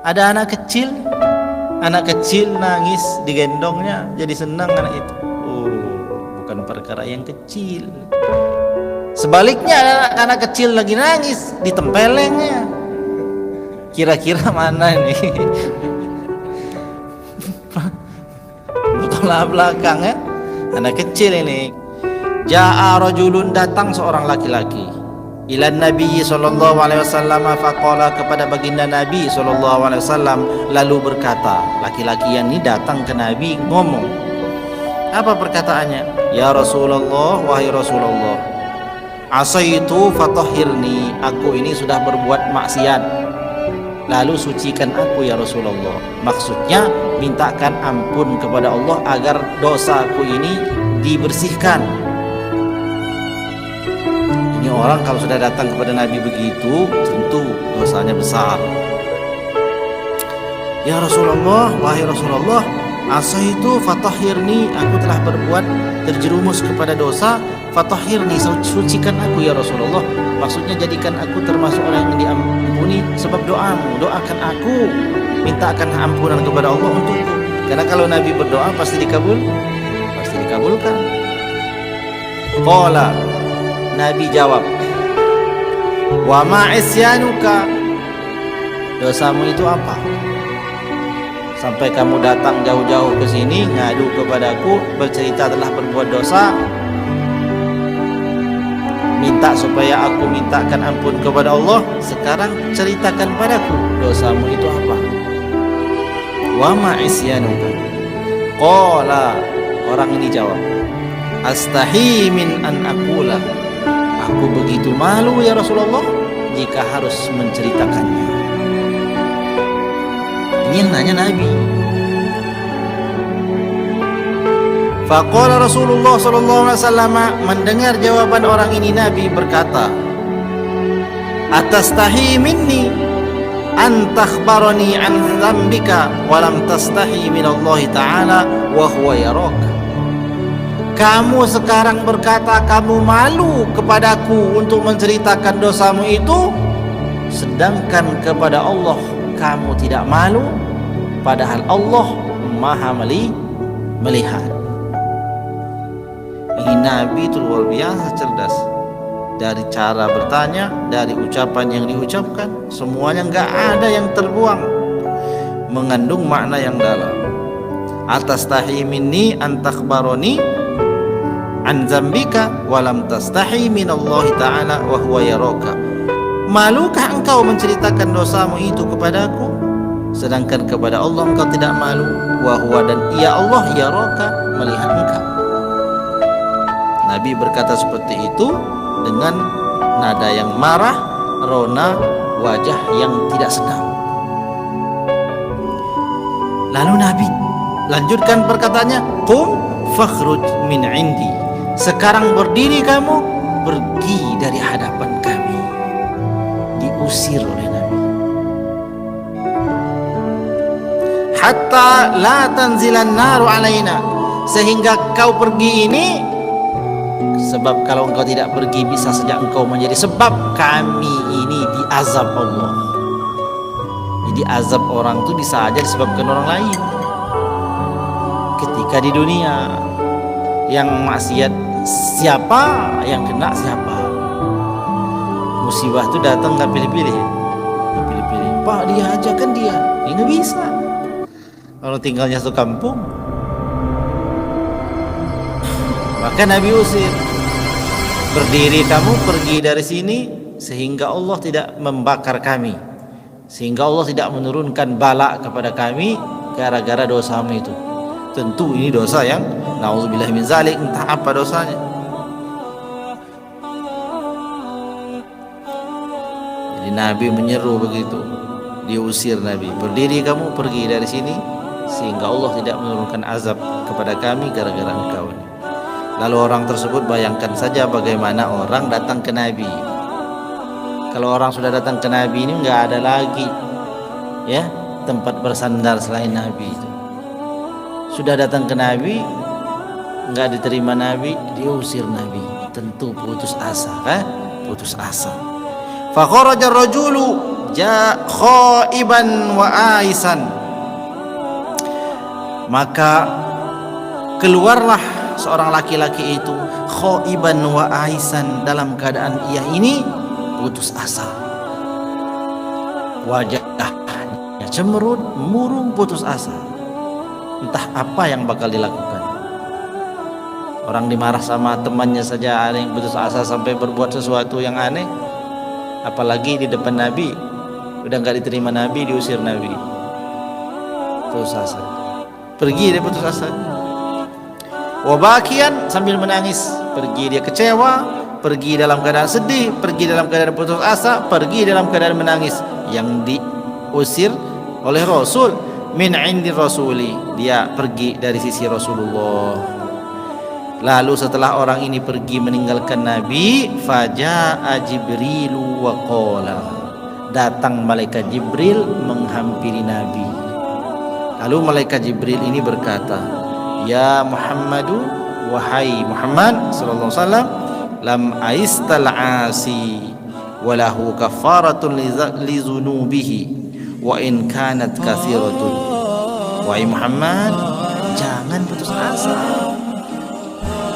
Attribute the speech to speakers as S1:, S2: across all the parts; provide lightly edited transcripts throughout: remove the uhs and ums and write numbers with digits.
S1: Ada anak kecil nangis digendongnya, jadi senang anak itu. Oh, bukan perkara yang kecil. Sebaliknya ada anak kecil lagi nangis, ditempelengnya. Kira-kira mana nih? Bertolak belakang ya. Anak kecil ini. Ja'a rajulun, datang seorang laki-laki. Ilan Nabi sallallahu alaihi wasallam faqala, kepada baginda Nabi sallallahu alaihi wasallam, lalu berkata, laki-laki yang ini datang ke Nabi ngomong. Apa perkataannya? Ya Rasulullah, wahai Rasulullah, asaitu fatahhirni, aku ini sudah berbuat maksiat, lalu sucikan aku ya Rasulullah. Maksudnya mintakan ampun kepada Allah agar dosaku ini dibersihkan. Ini orang kalau sudah datang kepada Nabi begitu, tentu dosanya besar. Ya Rasulullah, wahai Rasulullah, asaitu fatahhirni, aku telah berbuat terjerumus kepada dosa, fatahhirni, sucikan aku ya Rasulullah. Maksudnya jadikan aku termasuk orang yang diampuni sebab doamu. Doakan aku, mintakan ampunan kepada Allah untukku. Karena kalau Nabi berdoa pasti dikabulkan. Qala, Nabi jawab, wa ma isyanuka, dosamu itu apa? Sampai kamu datang jauh-jauh ke sini ngadu kepadaku, bercerita telah berbuat dosa, minta supaya aku mintakan ampun kepada Allah. Sekarang ceritakan padaku, dosamu itu apa? Wa ma isyanuka. Qala, orang ini jawab, astahi min an aqula, aku begitu malu ya Rasulullah jika harus menceritakannya. Ini yang nanya Nabi. Faqala Rasulullah sallallahu alaihi wasallam, mendengar jawaban orang ini Nabi berkata, atastahi minni an takhbarani an dzambika wa lam tastahi min Allah taala wa huwa yarak. Kamu sekarang berkata kamu malu kepadaku untuk menceritakan dosamu itu, sedangkan kepada Allah kamu tidak malu, padahal Allah Maha melihat. Ini Nabi itu luar biasa cerdas. Dari cara bertanya, dari ucapan yang diucapkan, semuanya nggak ada yang terbuang, mengandung makna yang dalam. Atastahi minni an takhbarani an dzambika wa lam tastahi min Allah taala wa huwa yaraka. Malukah engkau menceritakan dosamu itu kepadaku, sedangkan kepada Allah engkau tidak malu? Wa huwa, dan ia Allah yaraka, melihat engkau. Nabi berkata seperti itu dengan nada yang marah, rona wajah yang tidak senang. Lalu Nabi lanjutkan perkataannya, qum fakhruj min indi, sekarang berdiri kamu, pergi dari hadapan kami. Diusir oleh Nabi. Hatta la tanzilan naru alaina, sehingga kau pergi ini, sebab kalau engkau tidak pergi bisa saja engkau menjadi sebab kami ini diazab Allah. Jadi azab orang itu bisa aja disebabkan orang lain. Ketika di dunia yang maksiat siapa, yang kena siapa. Musibah itu datang nggak pilih-pilih. Pak dia aja kan dia nggak bisa. Kalau tinggalnya satu kampung, maka Nabi usir. Berdiri kamu, pergi dari sini, sehingga Allah tidak membakar kami, sehingga Allah tidak menurunkan bala kepada kami gara-gara dosamu itu. Tentu ini dosa yang na'udzubillah min zalik, entah apa dosanya. Jadi Nabi menyeru begitu, diusir Nabi, berdiri kamu, pergi dari sini, sehingga Allah tidak menurunkan azab kepada kami gara-gara engkau ini. Lalu orang tersebut, bayangkan saja bagaimana orang datang ke Nabi. Kalau orang sudah datang ke Nabi ini nggak ada lagi ya tempat bersandar selain Nabi itu. Sudah datang ke Nabi, nggak diterima Nabi, diusir Nabi. Tentu putus asa, putus asa. Fa kharaja ar-rajulu khaiban wa aisan, maka keluarlah seorang laki-laki itu khaiban wa aisan, dalam keadaan ia ini putus asa, wajahnya cemberut, murung, putus asa, entah apa yang bakal dilakukan. Orang dimarah sama temannya saja ada yang putus asa sampai berbuat sesuatu yang aneh, apalagi di depan Nabi. Udah nggak diterima Nabi, diusir Nabi, putus asa, pergi dia putus asa. Wabakian, sambil menangis, pergi dia kecewa, pergi dalam keadaan sedih, pergi dalam keadaan putus asa, pergi dalam keadaan menangis. Yang diusir oleh Rasul, min indi rasuli, dia pergi dari sisi Rasulullah. Lalu setelah orang ini pergi meninggalkan Nabi, faja'a Jibrilu wa qala, datang malaikat Jibril menghampiri Nabi. Lalu malaikat Jibril ini berkata, ya Muhammadu, wahai Muhammad sallallahu alaihi wasallam, lam aistal asi walahu kafaratun li zunubihi wa in kanat kathiratun. Wahai Muhammad, jangan putus asa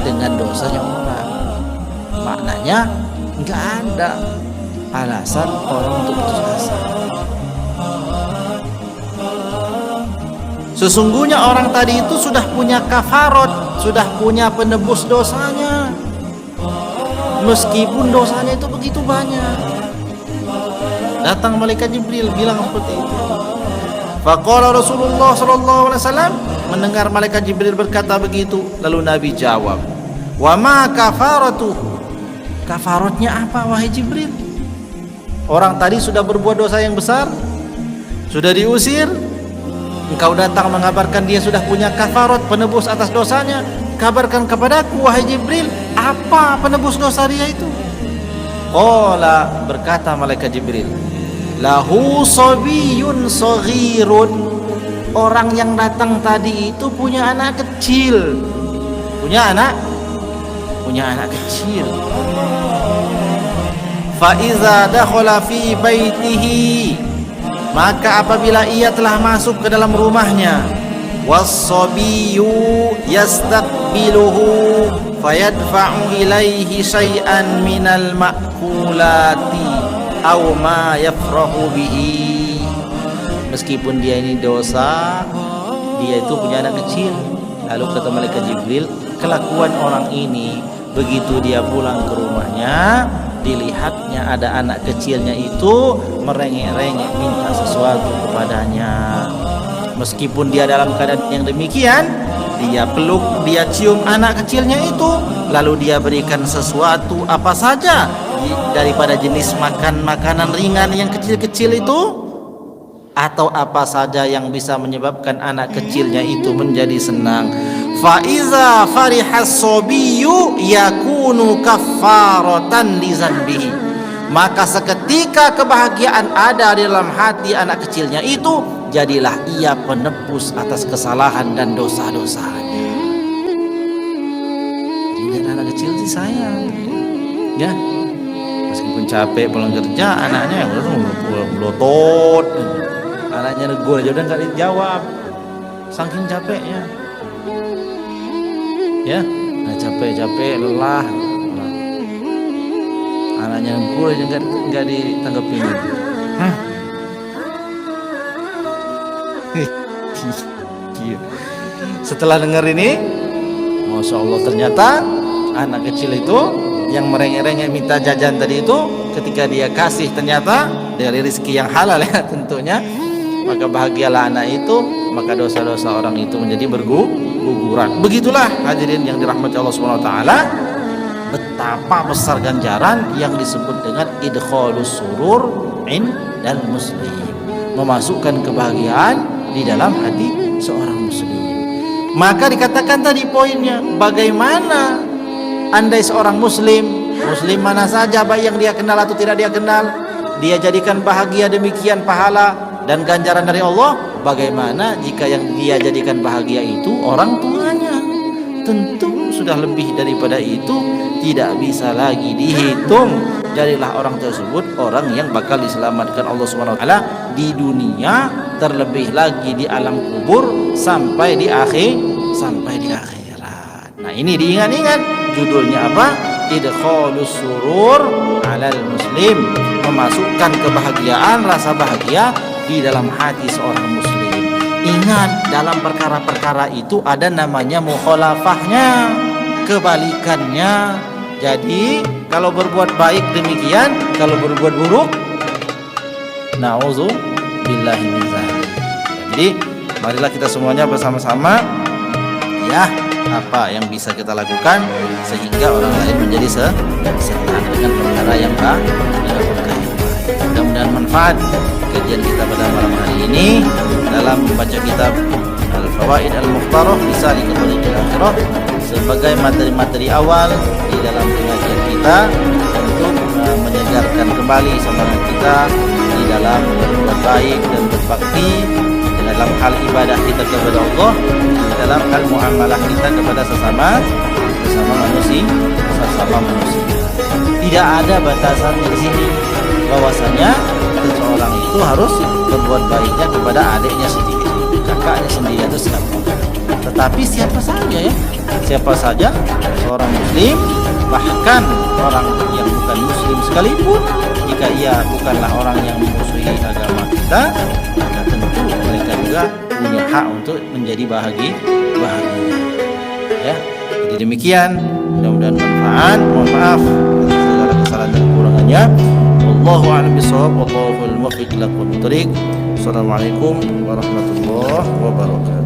S1: dengan dosanya orang. Maknanya enggak ada alasan orang untuk putus asa. Sesungguhnya orang tadi itu sudah punya kafarat, sudah punya penebus dosanya, meskipun dosanya itu begitu banyak. Datang malaikat Jibril bilang seperti itu. Faqala Rasulullah sallallahu alaihi wasallam, mendengar malaikat Jibril berkata begitu, lalu Nabi jawab, wa ma kafaratuhu, kafaratnya apa wahai Jibril? Orang tadi sudah berbuat dosa yang besar, sudah diusir, engkau datang mengabarkan dia sudah punya kafarat, penebus atas dosanya. Kabarkan kepadaku wahai Jibril, apa penebus dosa dia itu? Qala, berkata malaikat Jibril, lahu sabiyun saghirun, orang yang datang tadi itu punya anak kecil, punya anak kecil. Fa iza dakhala fi baitihi, maka apabila ia telah masuk ke dalam rumahnya, was-sabiyyu yastaqbiluhu fayadfa'u ilaihi syai'an minal ma'kulati aw ma yafrahu bihi, meskipun dia ini dosa, dia itu punya anak kecil. Lalu kata malaikat Jibril, kelakuan orang ini begitu dia pulang ke rumahnya, dilihatnya ada anak kecilnya itu merengek-rengek minta sesuatu kepadanya. Meskipun dia dalam keadaan yang demikian, dia peluk, dia cium anak kecilnya itu, lalu dia berikan sesuatu apa saja daripada jenis makanan ringan yang kecil-kecil itu, atau apa saja yang bisa menyebabkan anak kecilnya itu menjadi senang. Fa iza farihas sabiyyu yakunu kaffaratan li zanbihi, maka seketika kebahagiaan ada di dalam hati anak kecilnya itu, jadilah ia penebus atas kesalahan dan dosa-dosanya. Jadi anak kecil disayang, ya, meskipun capek pulang kerja, anaknya udah melotot, anaknya negur aja udah nggak dijawab, saking capeknya, ya, nah, capek lelah, anaknya negur aja nggak ditanggepin. Setelah dengar ini, Masya Allah, ternyata anak kecil itu yang merengek-rengek minta jajan tadi itu, ketika dia kasih ternyata dari rezeki yang halal, ya tentunya, maka bahagialah anak itu, maka dosa-dosa orang itu menjadi berguguran. Begitulah hadirin yang dirahmati Allah Subhanahu wa taala, betapa besar ganjaran yang disebut dengan idkhalus surur indal muslim, memasukkan kebahagiaan di dalam hati seorang muslim. Maka dikatakan tadi poinnya, bagaimana andai seorang muslim mana saja, baik yang dia kenal atau tidak dia kenal, dia jadikan bahagia demikian pahala dan ganjaran dari Allah, bagaimana jika yang dia jadikan bahagia itu orang tuanya, tentu sudah lebih daripada itu tidak bisa lagi dihitung. Jadilah orang tersebut orang yang bakal diselamatkan Allah Subhanahu wa taala di dunia, terlebih lagi di alam kubur sampai di akhirat. Nah, ini diingat-ingat, judulnya apa? Idkhalus surur 'alal muslim, memasukkan kebahagiaan, rasa bahagia di dalam hati seorang muslim. Ingat, dalam perkara-perkara itu ada namanya mukhalafahnya, kebalikannya. Jadi kalau berbuat baik demikian, kalau berbuat buruk na'udzubillahi min dzalik. Jadi marilah kita semuanya bersama-sama ya, apa yang bisa kita lakukan sehingga orang lain menjadi senang dengan perkara yang baik. Mudah-mudahan manfaat kajian kita pada malam hari ini dalam membaca kitab Al-Fawaid Al-Mukhtarah bisa diketahui akhirah sebagai materi-materi awal di dalam pengajian kita untuk menyegarkan kembali semangat kita di dalam berbuat baik dan berbakti dalam hal ibadah kita kepada Allah, dalam hal muamalah kita kepada sesama manusia. Tidak ada batasan di sini bahwasanya seseorang itu harus berbuat baiknya kepada adiknya sendiri, kakaknya sendiri atau siapa. Tetapi siapa saja seorang muslim, bahkan orang yang bukan muslim sekalipun, jika ia bukanlah orang yang memusuhi agama kita, maka tentu mereka juga punya hak untuk menjadi bahagia. Ya, jadi demikian, mudah-mudahan manfaat. Mohon maaf atas segala kesalahan dan kekurangannya. Wallahu a'lam bishawab, wallahu al-muwaffiq ila aqwamit thoriq. Assalamualaikum warahmatullahi wabarakatuh.